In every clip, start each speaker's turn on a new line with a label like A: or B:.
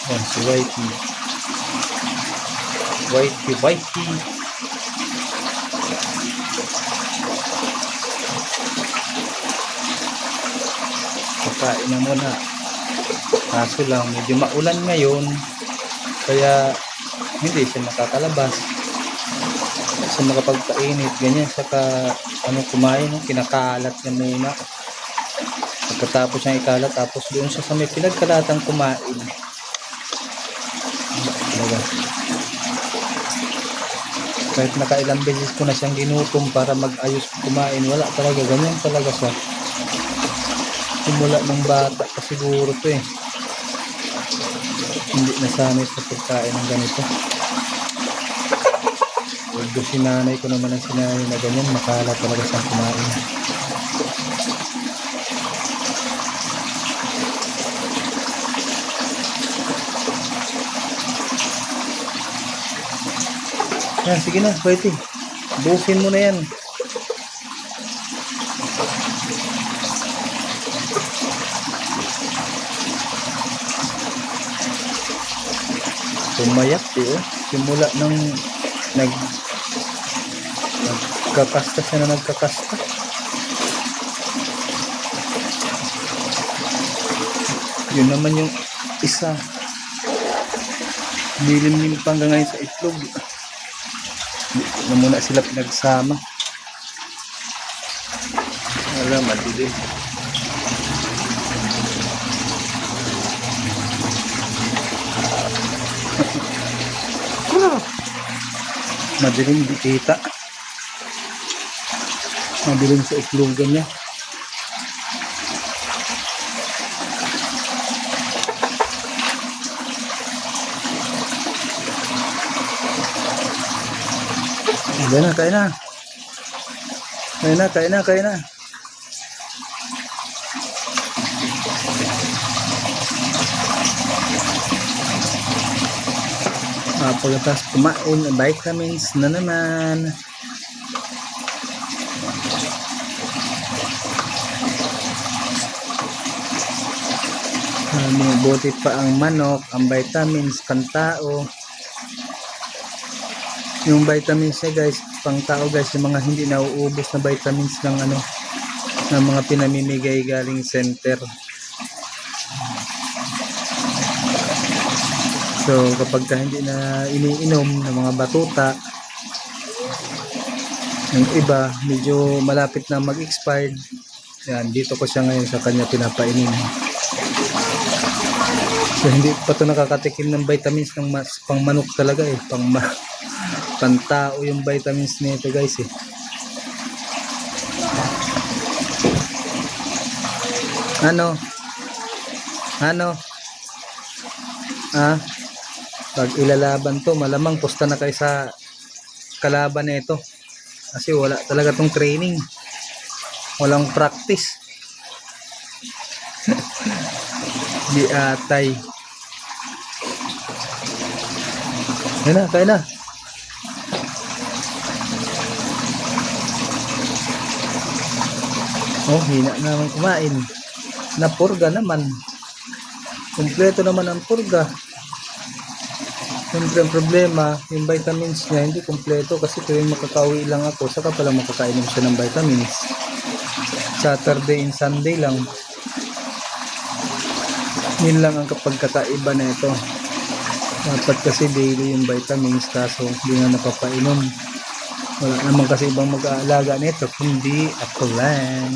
A: Yan si Whitey. Whitey. Kakain na muna. Kaso lang, medyo maulan ngayon. Kaya hindi siya makakalabas. Hindi siya makapagpainit. Ganyan siya kumain. Kinakalat niya muna. Pagkatapos niyang ikalat, tapos doon siya sa may pinagkalatang kumain. Kahit nakailang beses ko na siyang ginutom para mag-ayos kumain, wala talaga. Ganyan talaga siya. Simula ng bata pa siguro to eh. Hindi nasanay sa pagkain ng ganito. Although sinanay ko naman ang sinanay na ganyan, makala talaga siyang kumain. Yan, sige na, Whitey. Busin mo na yan. Tumayak eh. Simula nang nagkakasta siya na nagkakasta. Yun naman yung isa. Nilimlim pa hanggang ngayon sa itlog. Na muna sila pinagsama. Wala, madilim. Madilim, di kita. Madilim sa itlogan niya. Kain na. Kain na. Pagkatapos kumain, vitamins na naman. Buti pa ang manok, ang vitamins, pantao. Yung vitamins niya guys, pang tao guys, yung mga hindi nauubos na vitamins ng ng mga pinamimigay galing center. So kapag hindi na iniinom ng mga batuta, yung iba medyo malapit na mag-expired, yan, dito ko siya ngayon sa kanya pinapainom. So hindi pa ito nakakatikim ng vitamins ng pang manok talaga eh, pantao yung vitamins nito guys eh. Pag ilalaban to, malamang pusta na kayo sa kalaban nito kasi wala talaga tong training, walang practice. Di atay. Kain na. Oh, hina naman kumain. Napurga naman. Kompleto naman ang purga. Siyempre ang problema, yung vitamins niya hindi kompleto kasi tuwing makakauwi lang ako, saka pala makakainom siya ng vitamins. Saturday and Sunday lang. Yun lang ang kapagkakaiba na ito. Dapat kasi daily yung vitamins, kaso hindi nga napapainom. Wala naman kasi ibang mag-aalaga nito kundi ako lang.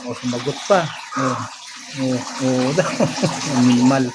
A: Sumagot pa. Oo daw. Minimal.